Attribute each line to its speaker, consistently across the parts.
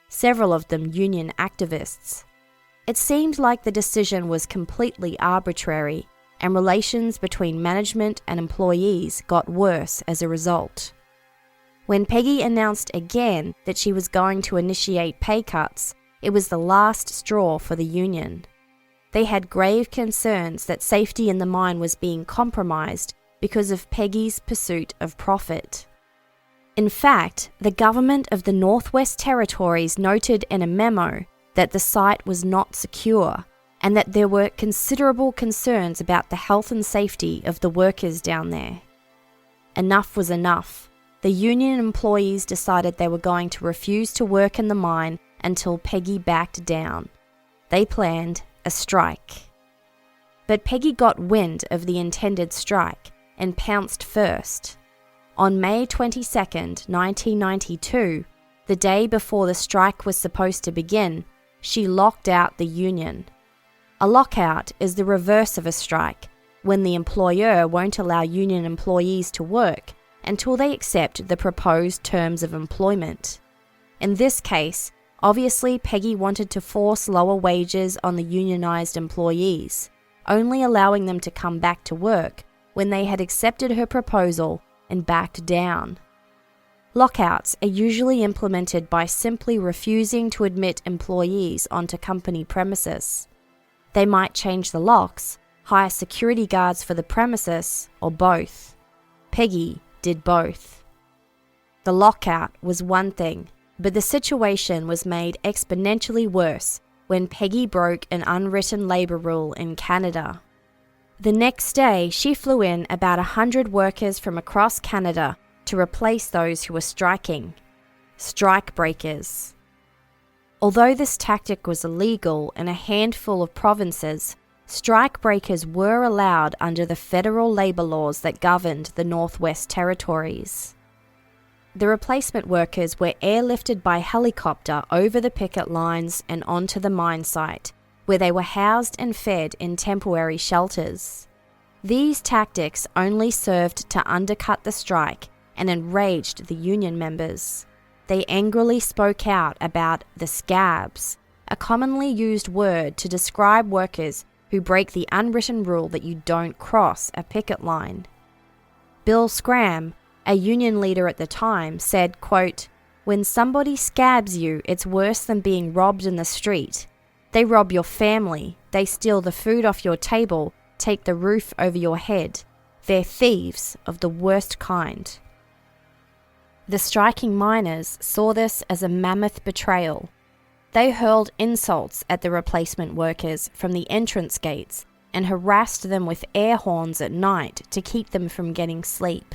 Speaker 1: several of them union activists. It seemed like the decision was completely arbitrary, and relations between management and employees got worse as a result. When Peggy announced again that she was going to initiate pay cuts, it was the last straw for the union. They had grave concerns that safety in the mine was being compromised because of Peggy's pursuit of profit. In fact, the government of the Northwest Territories noted in a memo that the site was not secure and that there were considerable concerns about the health and safety of the workers down there. Enough was enough. The union employees decided they were going to refuse to work in the mine until Peggy backed down. They planned a strike. But Peggy got wind of the intended strike and pounced first. On May 22, 1992, the day before the strike was supposed to begin, she locked out the union. A lockout is the reverse of a strike, when the employer won't allow union employees to work until they accept the proposed terms of employment. In this case, obviously Peggy wanted to force lower wages on the unionized employees, only allowing them to come back to work when they had accepted her proposal and backed down. Lockouts are usually implemented by simply refusing to admit employees onto company premises. They might change the locks, hire security guards for the premises, or both. Peggy did both. The lockout was one thing, but the situation was made exponentially worse when Peggy broke an unwritten labour rule in Canada. The next day, she flew in about 100 workers from across Canada to replace those who were striking. Strike breakers. Although this tactic was illegal in a handful of provinces, strike breakers were allowed under the federal labour laws that governed the Northwest Territories. The replacement workers were airlifted by helicopter over the picket lines and onto the mine site, where they were housed and fed in temporary shelters. These tactics only served to undercut the strike and enraged the union members. They angrily spoke out about the scabs, a commonly used word to describe workers who break the unwritten rule that you don't cross a picket line. Bill Scram, a union leader at the time, said, quote, "When somebody scabs you, it's worse than being robbed in the street. They rob your family, they steal the food off your table, take the roof over your head. They're thieves of the worst kind." The striking miners saw this as a mammoth betrayal. They hurled insults at the replacement workers from the entrance gates and harassed them with air horns at night to keep them from getting sleep.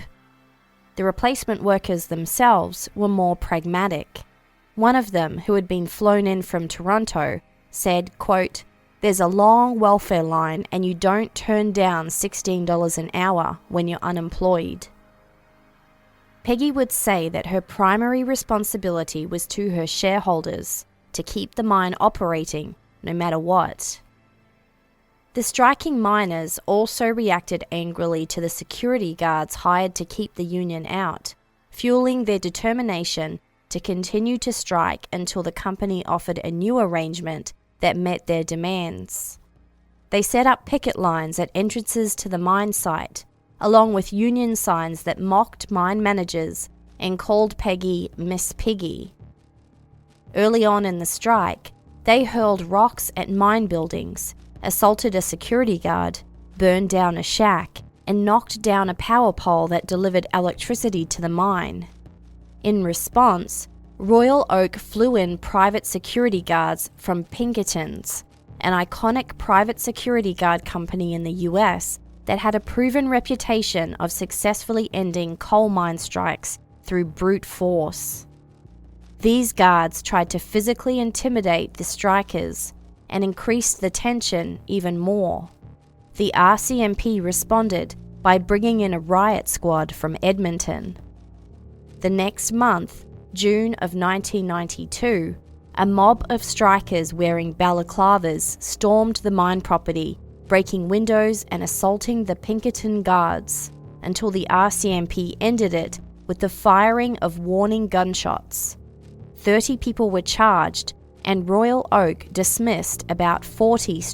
Speaker 1: The replacement workers themselves were more pragmatic. One of them, who had been flown in from Toronto, said, quote, "There's a long welfare line and you don't turn down $16 an hour when you're unemployed." Peggy would say that her primary responsibility was to her shareholders, to keep the mine operating no matter what. The striking miners also reacted angrily to the security guards hired to keep the union out, fueling their determination to continue to strike until the company offered a new arrangement that met their demands. They set up picket lines at entrances to the mine site, along with union signs that mocked mine managers and called Peggy Miss Piggy. Early on in the strike, they hurled rocks at mine buildings, assaulted a security guard, burned down a shack, and knocked down a power pole that delivered electricity to the mine. In response, Royal Oak flew in private security guards from Pinkertons, an iconic private security guard company in the US that had a proven reputation of successfully ending coal mine strikes through brute force. These guards tried to physically intimidate the strikers and increased the tension even more. The RCMP responded by bringing in a riot squad from Edmonton. The next month, June of 1992, a mob of strikers wearing balaclavas stormed the mine property, breaking windows and assaulting the Pinkerton guards, until the RCMP ended it with the firing of warning gunshots. 30 people were charged, and Royal Oak dismissed about 40